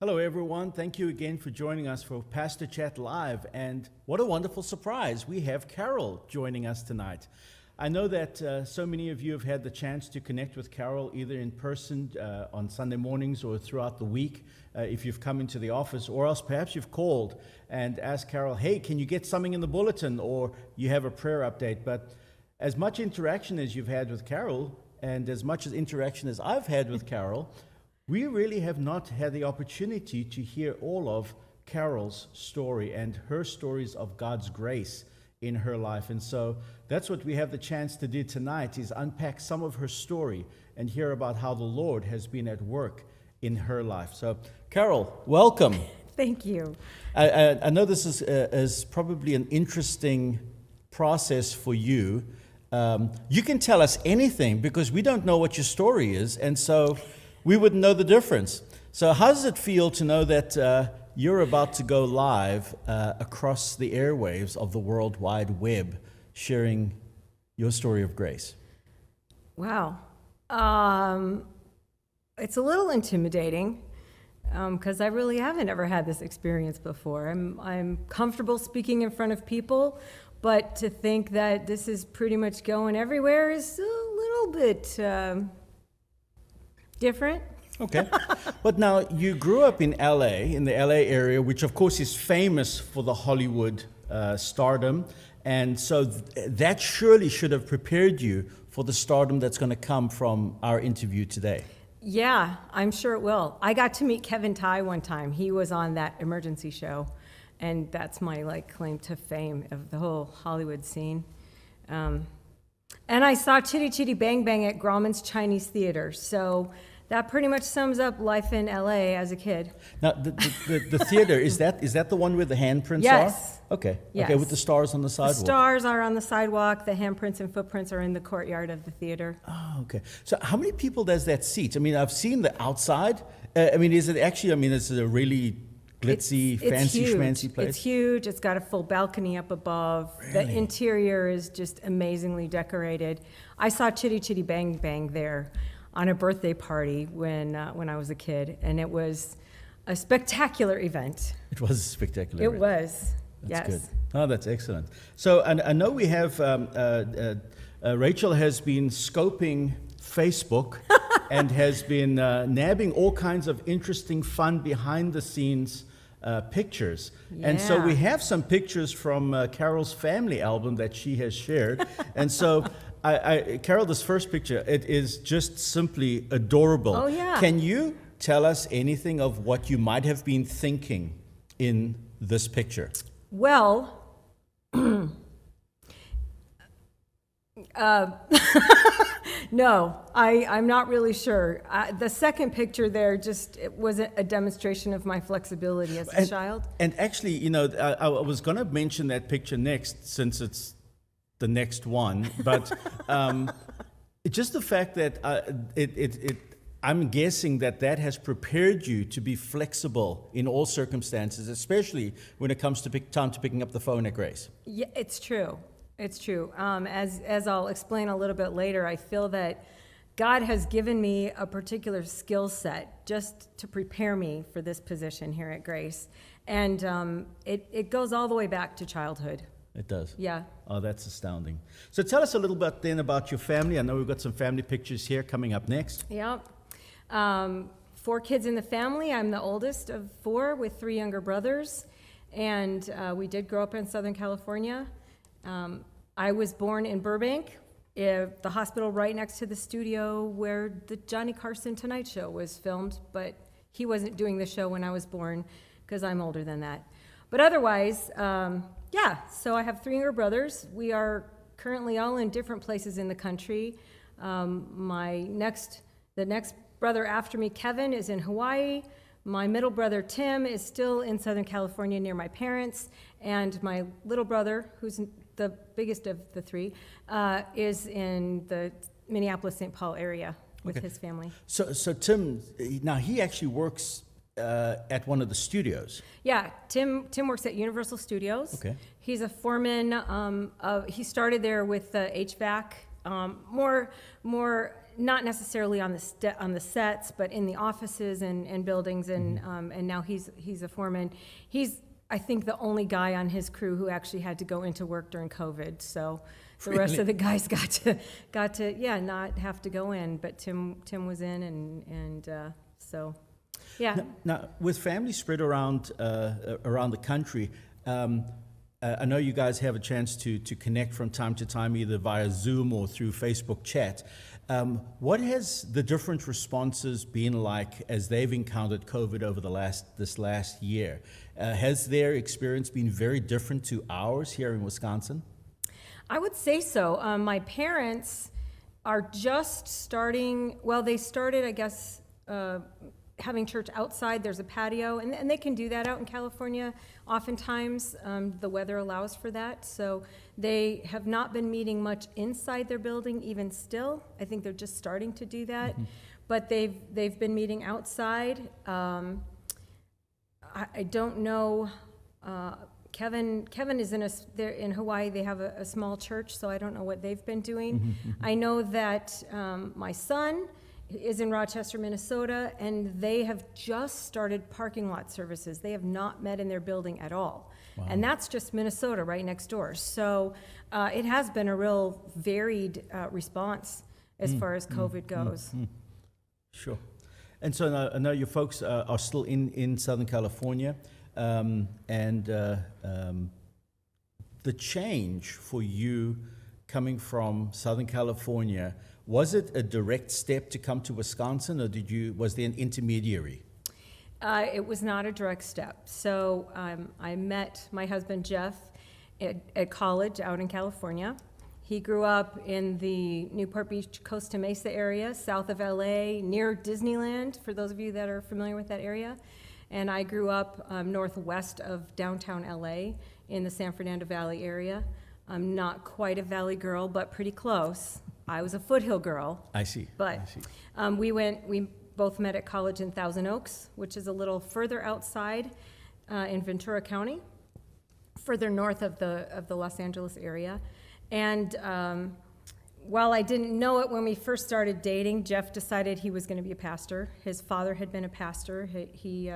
Hello, everyone. Thank you again for joining us for Pastor Chat Live. And what a wonderful surprise. We have Carol joining us tonight. I know that so many of you have had the chance to connect with Carol either in person on Sunday mornings or throughout the week if you've come into the office, or else perhaps you've called and asked Carol, hey, can you get something in the bulletin, or you have a prayer update. But as much interaction as you've had with Carol and as much as interaction as I've had with Carol, we really have not had the opportunity to hear all of Carol's story and her stories of God's grace in her life. And so that's what we have the chance to do tonight, is unpack some of her story and hear about how the Lord has been at work in her life. So, Carol, welcome. Thank you. I know this is probably an interesting process for you. You can tell us anything because we don't know what your story is, and so we wouldn't know the difference. So how does it feel to know that you're about to go live across the airwaves of the World Wide Web, sharing your story of grace? Wow. It's a little intimidating because I really haven't ever had this experience before. I'm comfortable speaking in front of people, but to think that this is pretty much going everywhere is a little bit different. Okay. But now, you grew up in LA, in the LA area, which of course is famous for the Hollywood stardom. And so that surely should have prepared you for the stardom that's going to come from our interview today. Yeah, I'm sure it will. I got to meet Kevin Tighe one time. He was on that emergency show, and that's my claim to fame of the whole Hollywood scene. And I saw Chitty Chitty Bang Bang at Grauman's Chinese Theater. So that pretty much sums up life in LA as a kid. Now, the theater, is that the one where the handprints Yes. are? Okay. Yes. Okay, with the stars on the The sidewalk. stars are on the sidewalk. The handprints and footprints are in the courtyard of the theater. Oh, okay. So how many people does that seat? I mean, I've seen the outside. Is it actually, it's a really glitzy, fancy, huge. schmancy place? It's huge. It's got a full balcony up above. Really? The interior is just amazingly decorated. I saw Chitty Chitty Bang Bang there on a birthday party when I was a kid, and it was a spectacular event. It was a spectacular It event. was. That's yes. good. Oh, that's excellent. So I know we have, Rachel has been scoping Facebook and has been nabbing all kinds of interesting, fun, behind-the-scenes pictures. And so Yeah. we have some pictures from Carol's family album that she has shared. And so, Carol, this first picture, it is just simply adorable. Oh, yeah. Can you tell us anything of what you might have been thinking in this picture? Well, no, I'm not really sure. The second picture there it was a demonstration of my flexibility as a child. And actually, I was going to mention that picture next, since it's the next one. But just the fact that I'm guessing that has prepared you to be flexible in all circumstances, especially when it comes to time to picking up the phone at Grace. Yeah, it's true. It's true. As I'll explain a little bit later, I feel that God has given me a particular skill set just to prepare me for this position here at Grace. And it goes all the way back to childhood. It does? Yeah. Oh, that's astounding. So tell us a little bit then about your family. I know we've got some family pictures here coming up next. Yeah. 4 kids in the family. I'm the oldest of 4 with 3 younger brothers. And we did grow up in Southern California. I was born in Burbank, the hospital right next to the studio where the Johnny Carson Tonight Show was filmed, but he wasn't doing the show when I was born because I'm older than that. But otherwise, so I have 3 younger brothers. We are currently all in different places in the country. The next brother after me, Kevin, is in Hawaii. My middle brother, Tim, is still in Southern California near my parents. And my little brother, who's the biggest of the 3, is in the Minneapolis-St. Paul area with his family. So Tim, now he actually works at one of the studios. Yeah, Tim works at Universal Studios. Okay. He's a foreman. He started there with the HVAC, more not necessarily on the sets, but in the offices and buildings, and now he's a foreman. He's, I think, the only guy on his crew who actually had to go into work during COVID. So the rest of the guys got to not have to go in, but Tim was in, and so yeah. Now, with families spread around the country, I know you guys have a chance to connect from time to time, either via Zoom or through Facebook chat. What has the different responses been like as they've encountered COVID over this last year? Has their experience been very different to ours here in Wisconsin? I would say so. My parents are just starting, well, they started, I guess, having church outside. There's a patio, and they can do that out in California. Oftentimes, the weather allows for that. So they have not been meeting much inside their building, even still. I think they're just starting to do that. But they've been meeting outside. I don't know. Kevin is they're in Hawaii. They have a small church, so I don't know what they've been doing. I know that my son is in Rochester, Minnesota, and they have just started parking lot services. They have not met in their building at all. Wow. And that's just Minnesota right next door. So it has been a real varied response as far as COVID goes. Sure. And so I know your folks are still in Southern California, and the change for you coming from Southern California, was it a direct step to come to Wisconsin, or was there an intermediary? It was not a direct step. So I met my husband, Jeff, at college out in California. He grew up in the Newport Beach, Costa Mesa area, south of LA, near Disneyland, for those of you that are familiar with that area. And I grew up northwest of downtown LA in the San Fernando Valley area. I'm not quite a valley girl, but pretty close. I was a foothill girl. I see. But we both met at college in Thousand Oaks, which is a little further outside in Ventura County, further north of the Los Angeles area. And while I didn't know it when we first started dating, Jeff decided he was going to be a pastor. His father had been a pastor. He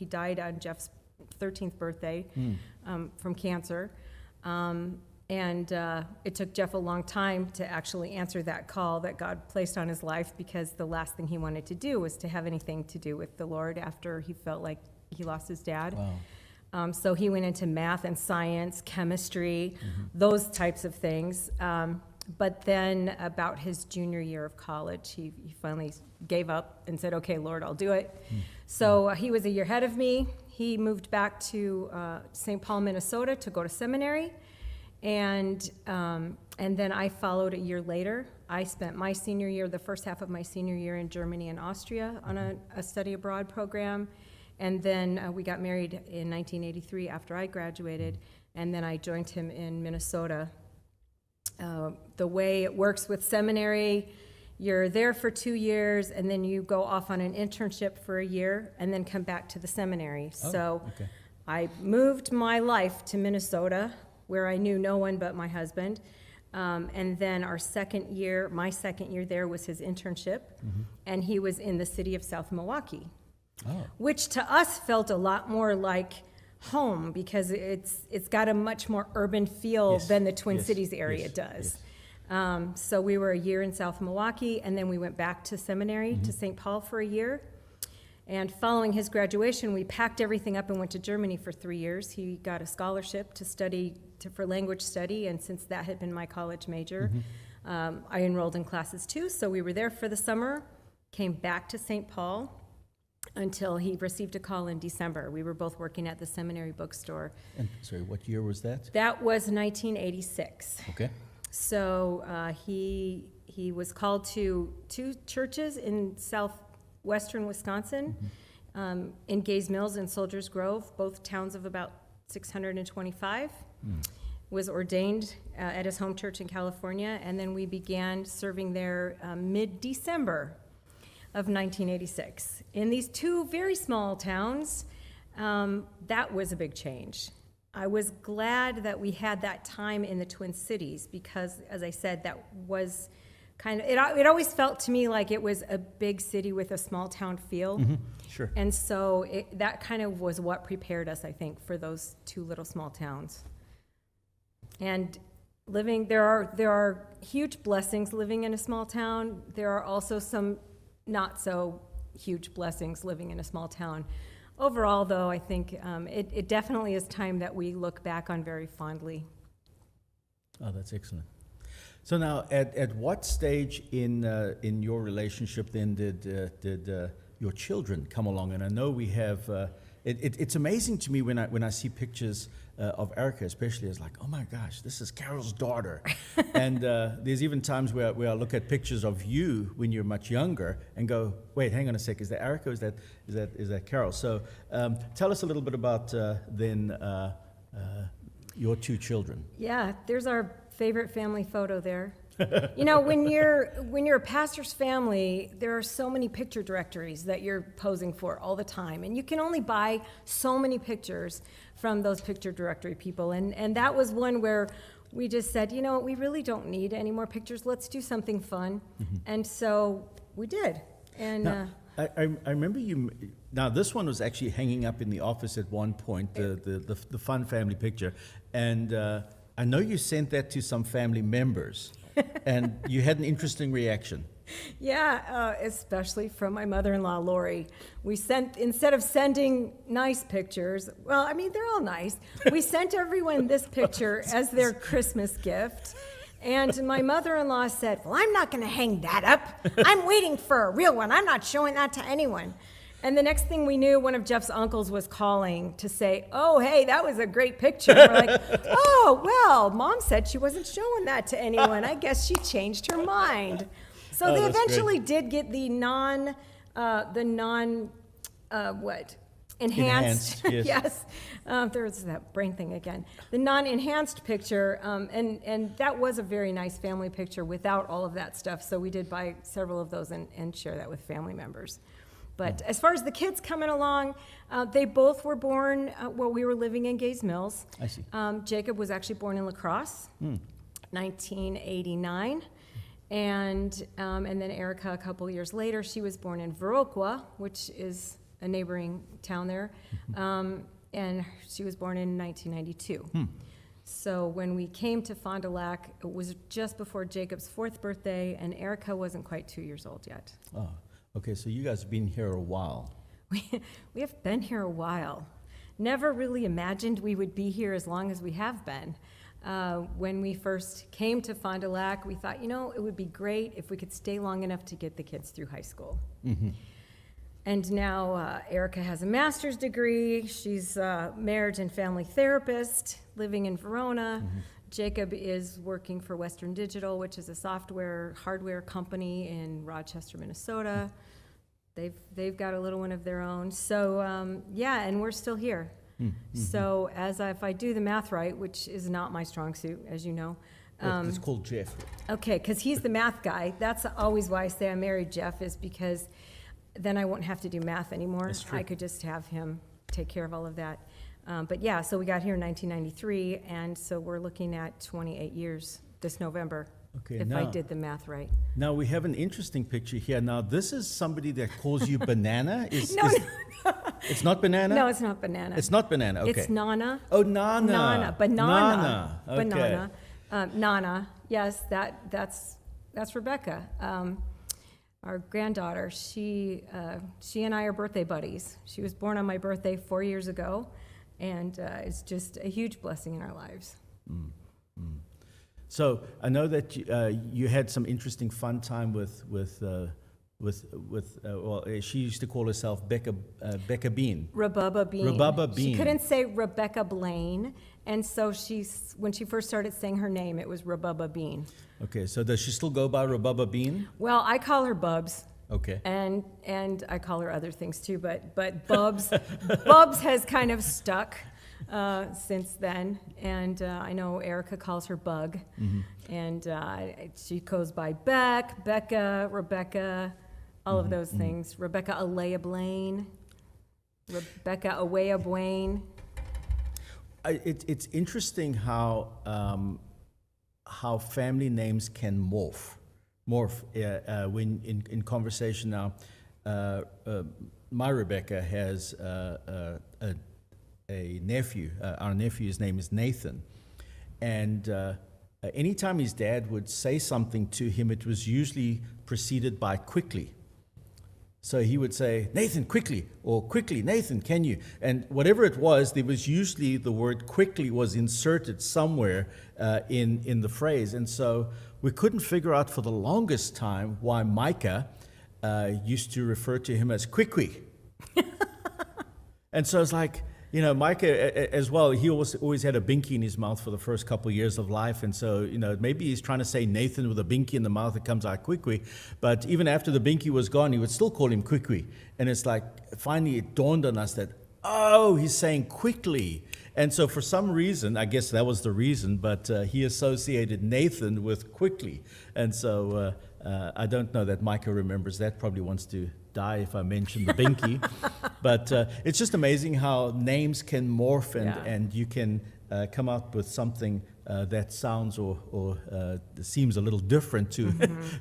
died on Jeff's 13th birthday from cancer. And it took Jeff a long time to actually answer that call that God placed on his life, because the last thing he wanted to do was to have anything to do with the Lord after he felt like he lost his dad. Wow. So he went into math and science, chemistry, those types of things. But then about his junior year of college, he finally gave up and said, okay, Lord, I'll do it. So he was a year ahead of me. He moved back to St. Paul, Minnesota to go to seminary. And then I followed a year later. I spent my senior year, the first half of my senior year, in Germany and Austria on a study abroad program. And then we got married in 1983 after I graduated, and then I joined him in Minnesota. The way it works with seminary, you're there for 2 years, and then you go off on an internship for a year, and then come back to the seminary. Okay. I moved my life to Minnesota, where I knew no one but my husband. And then my second year there was his internship, and he was in the city of South Milwaukee, which to us felt a lot more like home, because it's got a much more urban feel than the Twin Cities area does. So we were a year in South Milwaukee, and then we went back to seminary to St. Paul for a year. And following his graduation, we packed everything up and went to Germany for 3 years. He got a scholarship to study for language study, and since that had been my college major, I enrolled in classes too. So we were there for the summer, came back to St. Paul until he received a call in December. We were both working at the seminary bookstore. And sorry, what year was that? That was 1986. Okay. So he was called to 2 churches in southwestern Wisconsin, in Gays Mills and Soldiers Grove, both towns of about 625. Was ordained at his home church in California, and then we began serving there mid-December of 1986. In these 2 very small towns, that was a big change. I was glad that we had that time in the Twin Cities, because, as I said, that was it always felt to me like it was a big city with a small town feel. Sure. And so that kind of was what prepared us, I think, for those two little small towns. And there are huge blessings living in a small town. There are also some not so huge blessings living in a small town. Overall, though, I think it definitely is time that we look back on very fondly. Oh, that's excellent. So now, at what stage in your relationship then did your children come along? And I know we have. It's amazing to me when I see pictures of Erica, especially, as like, oh my gosh, this is Carol's daughter. And there's even times where I look at pictures of you when you're much younger and go, wait, hang on a sec, is that Erica? Or is that Carol? So tell us a little bit about your two children. Yeah, there's our favorite family photo there. You know, when you're a pastor's family, there are so many picture directories that you're posing for all the time, and you can only buy so many pictures from those picture directory people. And that was one where we just said, you know, we really don't need any more pictures. Let's do something fun. And so we did. And now, I remember you. Now, this one was actually hanging up in the office at one point, the fun family picture, and I know you sent that to some family members. And you had an interesting reaction. Yeah, especially from my mother-in-law, Lori. Instead of sending nice pictures, well, I mean, they're all nice. We sent everyone this picture as their Christmas gift. And my mother-in-law said, well, I'm not going to hang that up. I'm waiting for a real one. I'm not showing that to anyone. And the next thing we knew, one of Jeff's uncles was calling to say, oh, hey, that was a great picture. And we're like, oh, well, Mom said she wasn't showing that to anyone. I guess she changed her mind. So they eventually did get the enhanced, yes. yes. There's that brain thing again. The non-enhanced picture, and that was a very nice family picture without all of that stuff. So we did buy several of those and share that with family members. But as far as the kids coming along, they both were born while we were living in Gays Mills. I see. Jacob was actually born in La Crosse, 1989. And then Erica, a couple years later, she was born in Viroqua, which is a neighboring town there. And she was born in 1992. So when we came to Fond du Lac, it was just before Jacob's 4th birthday, and Erica wasn't quite 2 years old yet. Oh, okay, so you guys have been here a while. We have been here a while. Never really imagined we would be here as long as we have been. When we first came to Fond du Lac, we thought, you know, it would be great if we could stay long enough to get the kids through high school. And now Erica has a master's degree. She's a marriage and family therapist living in Verona. Jacob is working for Western Digital, which is a hardware company in Rochester, Minnesota. They've got a little one of their own. So yeah, and we're still here. So if I do the math right, which is not my strong suit, as you know. It's called Jeff. Okay, because he's the math guy. That's always why I say I married Jeff, is because then I won't have to do math anymore. That's true. I could just have him take care of all of that. But yeah, so we got here in 1993, and so we're looking at 28 years this November, Okay, if now, I did the math right. Now we have an interesting picture here. Now this is somebody that calls you Banana. No, It's not Banana? no, it's not Banana. It's not Banana, okay. It's Nana. Oh, Nana. Nana, banana. Nana, okay. Banana. Nana, yes, that's Rebecca. Our granddaughter, she and I are birthday buddies. She was born on my birthday 4 years ago, and it's just a huge blessing in our lives. So I know that you had some interesting fun time with she used to call herself Becca Bean. Rabubba Bean. Rabubba Bean. She couldn't say Rebecca Blaine, and so when she first started saying her name, it was Rabubba Bean. Okay, so does she still go by Rabubba Bean? Well, I call her Bubs. Okay. And I call her other things too, but Bubs Bubs has kind of stuck since then. And I know Erica calls her Bug, and she goes by Becca, Rebecca, all of those things. Rebecca Alea Blaine, Rebecca Awea Blaine. It's interesting how family names can morph. morph when in conversation now. My Rebecca has a nephew. Our nephew's name is Nathan, and anytime his dad would say something to him, it was usually preceded by quickly. So he would say, "Nathan, quickly," or "Quickly, Nathan, can you?" And whatever it was, there was usually the word "quickly" was inserted somewhere in the phrase. And so we couldn't figure out for the longest time why Micah used to refer to him as Quickly. And so it's like, you know, Micah as well, he always had a binky in his mouth for the first couple of years of life. And so, you know, maybe he's trying to say Nathan with a binky in the mouth that comes out quickly. But even after the binky was gone, he would still call him quickly. And it's like, finally it dawned on us that, oh, he's saying quickly. And so for some reason, I guess that was the reason, but he associated Nathan with quickly. And so I don't know that Micah remembers that, probably wants to die if I mention the binky. But it's just amazing how names can morph and you can come up with something that sounds or seems a little different to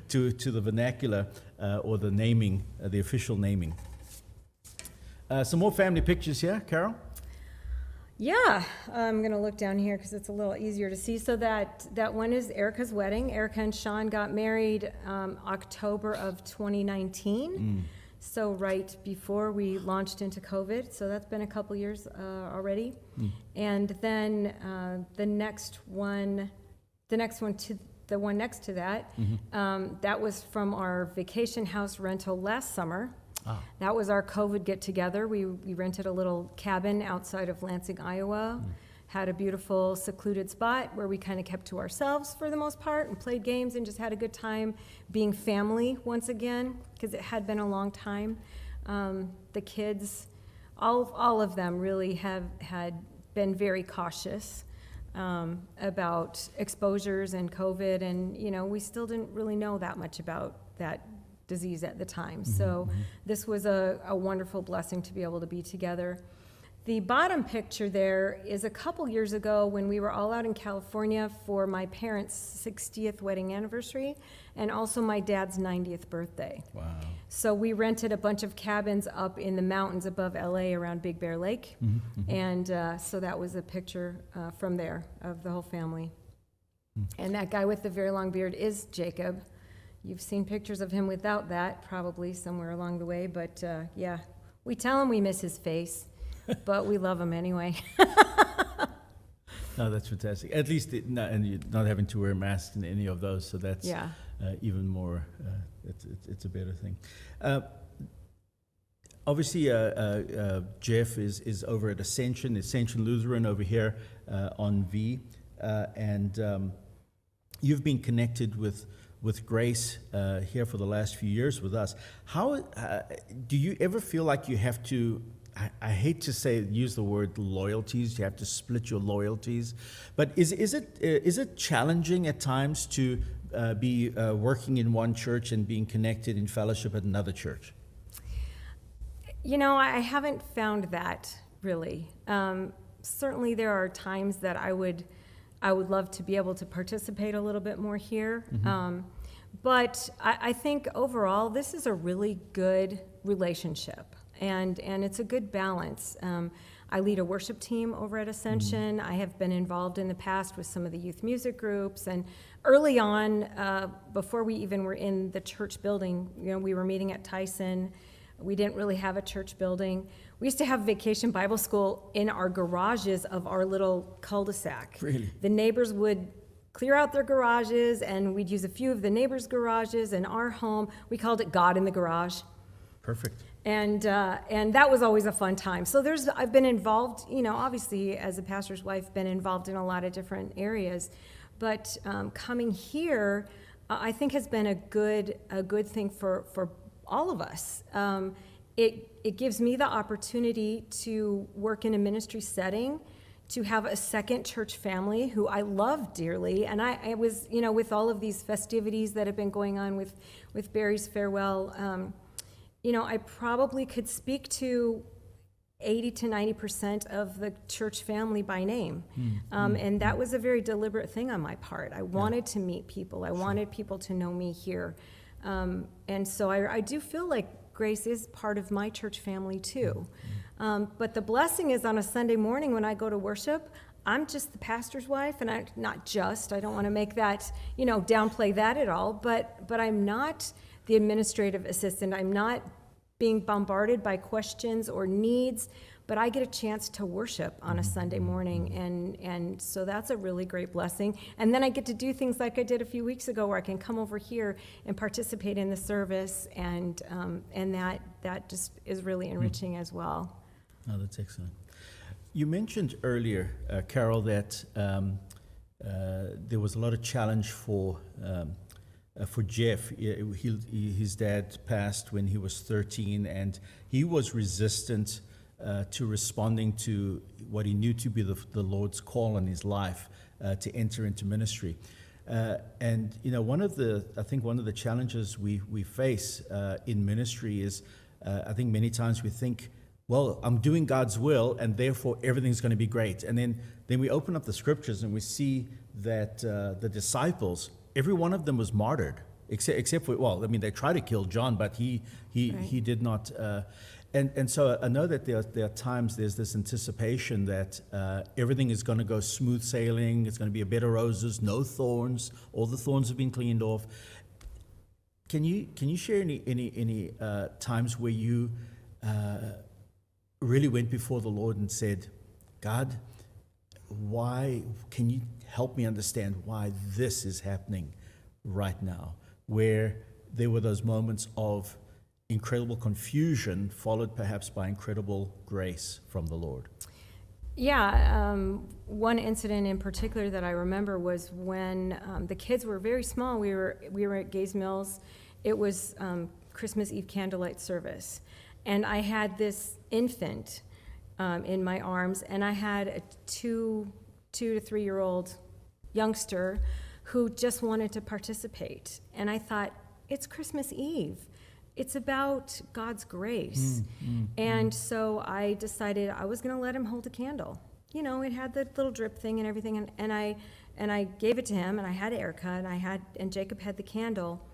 to the vernacular or the naming, the official naming. Some more family pictures here, Carol. Yeah, I'm going to look down here because it's a little easier to see. So that one is Erica's wedding. Erica and Sean got married October of 2019. So right before we launched into COVID. So that's been a couple years already. And then the one next to that, that was from our vacation house rental last summer. That was our COVID get-together. We rented a little cabin outside of Lansing, Iowa, had a beautiful secluded spot where we kind of kept to ourselves for the most part and played games and just had a good time being family once again, because it had been a long time. The kids, all of them really had been very cautious about exposures and COVID, and, you know, we still didn't really know that much about that disease at the time. So this was a wonderful blessing to be able to be together. The bottom picture there is a couple years ago when we were all out in California for my parents' 60th wedding anniversary and also my dad's 90th birthday. Wow. So we rented a bunch of cabins up in the mountains above LA around Big Bear Lake. And so that was a picture from there of the whole family. And that guy with the very long beard is Jacob. You've seen pictures of him without that, probably somewhere along the way, but yeah, we tell him we miss his face, but we love him anyway. No, that's fantastic. At least, and you're not having to wear masks in any of those, so that's even more, it's a better thing. Obviously, Jeff is over at Ascension Lutheran over here on V, and you've been connected with Grace here for the last few years with us. How do you ever feel like you have to, I hate to use the word loyalties, you have to split your loyalties, but is it challenging at times to be working in one church and being connected in fellowship at another church? You know, I haven't found that really. Certainly there are times that I would love to be able to participate a little bit more here. But I think overall, this is a really good relationship, and it's a good balance. I lead a worship team over at Ascension. I have been involved in the past with some of the youth music groups, and early on, before we even were in the church building, you know, we were meeting at Tyson. We didn't really have a church building. We used to have Vacation Bible School in our garages of our little cul-de-sac. Really? The neighbors would clear out their garages, and we'd use a few of the neighbors' garages in our home. We called it God in the Garage. Perfect. And that was always a fun time. So I've been involved, you know, obviously as a pastor's wife, been involved in a lot of different areas. But coming here, I think has been a good thing for all of us. It gives me the opportunity to work in a ministry setting, to have a second church family who I love dearly. And I was, you know, with all of these festivities that have been going on with Barry's farewell, you know, I probably could speak to 80 to 90% of the church family by name. And that was a very deliberate thing on my part. I wanted to meet people. I wanted people to know me here. And so I do feel like Grace is part of my church family too. But the blessing is on a Sunday morning when I go to worship, I'm just the pastor's wife, and I don't want to make that, downplay that at all, but I'm not the administrative assistant. I'm not being bombarded by questions or needs, but I get a chance to worship on a Sunday morning, and so that's a really great blessing. And then I get to do things like I did a few weeks ago, where I can come over here and participate in the service, and that just is really enriching as well. Oh, that's excellent. You mentioned earlier, Carol, that there was a lot of challenge for Jeff. His dad passed when he was 13, and he was resistant to responding to what he knew to be the Lord's call on his life to enter into ministry. And one of the challenges we face in ministry is, I think many times we think, well, I'm doing God's will, and therefore everything's going to be great. And then we open up the scriptures and we see that the disciples, every one of them was martyred, except for, they tried to kill John, but he did not. And so I know that there are times there's this anticipation that everything is going to go smooth sailing. It's going to be a bed of roses, no thorns. All the thorns have been cleaned off. Can you share any times where you really went before the Lord and said, God, why can you help me understand why this is happening right now? Where there were those moments of incredible confusion, followed perhaps by incredible grace from the Lord. Yeah, one incident in particular that I remember was when the kids were very small. We were at Gays Mills. It was Christmas Eve candlelight service, and I had this infant in my arms, and I had a 2 to 3 year old youngster who just wanted to participate. And I thought, it's Christmas Eve. It's about God's grace. And so I decided I was going to let him hold a candle. It had the little drip thing and everything, and I gave it to him, and I had Erica, and Jacob had the candle,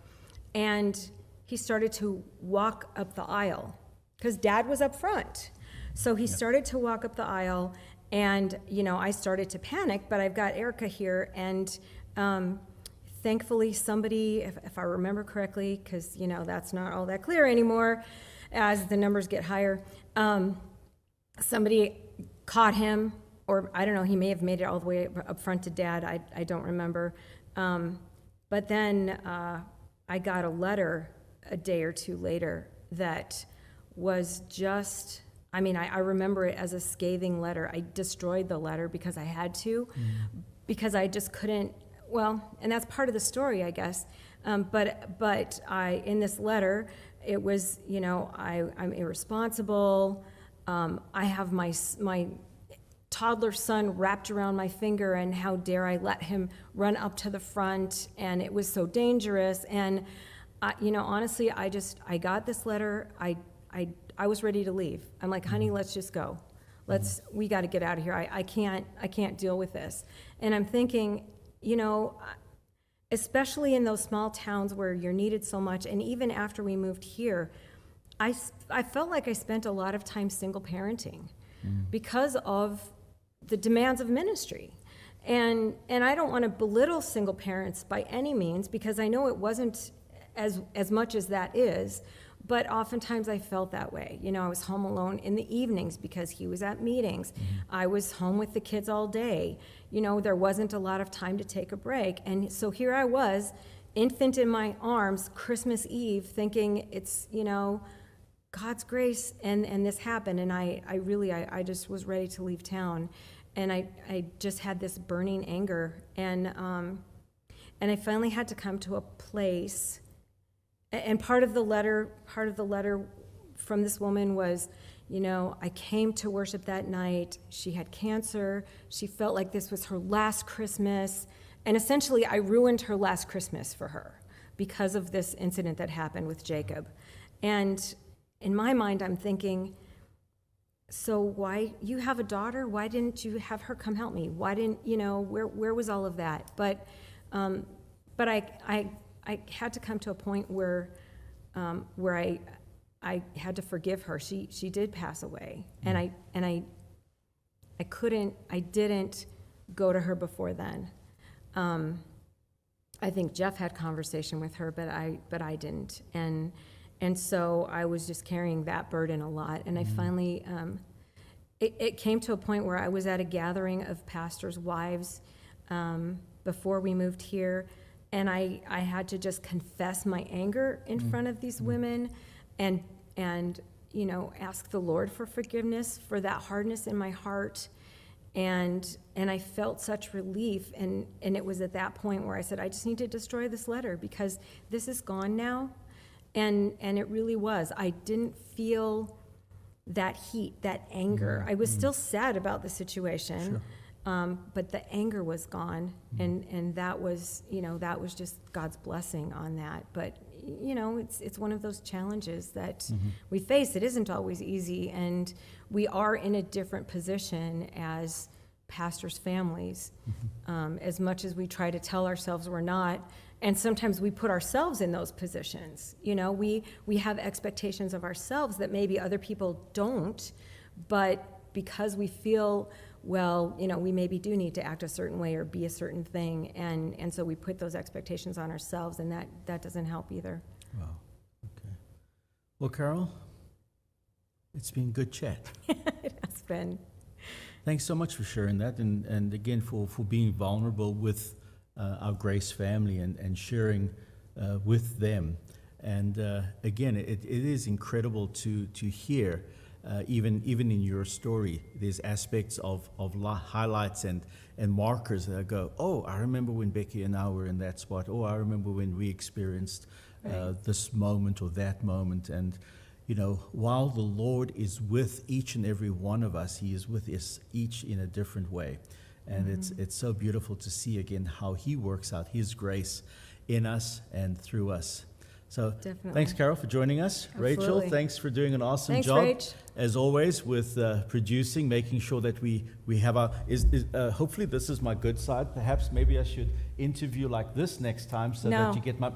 and he started to walk up the aisle because Dad was up front. So he started to walk up the aisle, and I started to panic, but I've got Erica here, and thankfully somebody, if I remember correctly, because that's not all that clear anymore as the numbers get higher, somebody caught him, or I don't know, he may have made it all the way up front to Dad, I don't remember. But then I got a letter a day or two later that was just, I remember it as a scathing letter. I destroyed the letter because I had to, because I just couldn't. Well, and that's part of the story, I guess. But in this letter, it was, I'm irresponsible. I have my toddler son wrapped around my finger, and how dare I let him run up to the front? And it was so dangerous. And honestly, I got this letter. I was ready to leave. I'm like, honey, let's just go. We got to get out of here. I can't deal with this. And I'm thinking, especially in those small towns where you're needed so much, and even after we moved here, I felt like I spent a lot of time single parenting because of the demands of ministry. And I don't want to belittle single parents by any means, because I know it wasn't as much as that is, but oftentimes I felt that way. I was home alone in the evenings because he was at meetings. I was home with the kids all day. There wasn't a lot of time to take a break. And so here I was, infant in my arms, Christmas Eve, thinking it's, God's grace, and this happened. And I just was ready to leave town. And I just had this burning anger. And I finally had to come to a place. And part of the letter from this woman was, I came to worship that night. She had cancer. She felt like this was her last Christmas. And essentially, I ruined her last Christmas for her because of this incident that happened with Jacob. And in my mind, I'm thinking, so why, you have a daughter, why didn't you have her come help me? Why didn't, where was all of that? But I had to come to a point where I had to forgive her. She did pass away, and I didn't go to her before then. I think Jeff had conversation with her, but I didn't, and so I was just carrying that burden a lot. And I finally, it came to a point where I was at a gathering of pastors' wives before we moved here, and I had to just confess my anger in front of these women, and ask the Lord for forgiveness for that hardness in my heart. And I felt such relief, and it was at that point where I said, I just need to destroy this letter because this is gone now. And it really was. I didn't feel that heat, that anger. I was still sad about the situation, but the anger was gone, and that was just God's blessing on that. But it's one of those challenges that we face. It isn't always easy, and we are in a different position as pastors' families, as much as we try to tell ourselves we're not. And sometimes we put ourselves in those positions. We have expectations of ourselves that maybe other people don't, but because we feel, well, we maybe do need to act a certain way or be a certain thing, and so we put those expectations on ourselves, and that doesn't help either. Wow. Okay. Well, Carol, it's been good chat. It has been. Thanks so much for sharing that, and again for being vulnerable with our Grace family and sharing with them. And again, it is incredible to hear, even in your story, there's aspects of highlights and markers that go, oh, I remember when Becky and I were in that spot. Oh, I remember when we experienced this moment or that moment. And while the Lord is with each and every one of us, He is with us each in a different way. And it's so beautiful to see again how He works out His grace in us and through us. So Definitely. Thanks, Carol, for joining us. Absolutely. Rachel, thanks for doing an awesome Thanks, job. Rach. As always, with producing, making sure that we have our, hopefully this is my good side. Perhaps maybe I should interview like this next time so No. that you get my...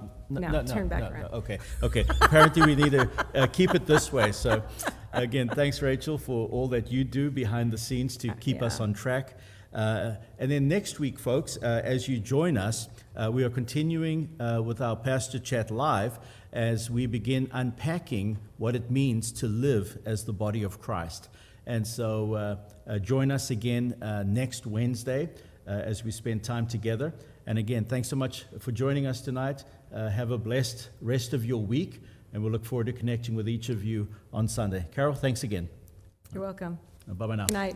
Turn back around. Okay. Apparently we need to keep it this way. So again, thanks, Rachel, for all that you do behind the scenes to keep us on track. And then next week, folks, as you join us, we are continuing with our Pastor Chat Live as we begin unpacking what it means to live as the body of Christ. And so join us again next Wednesday as we spend time together. And again, thanks so much for joining us tonight. Have a blessed rest of your week, and we'll look forward to connecting with each of you on Sunday. Carol, thanks again. You're welcome. Bye-bye now. Good night.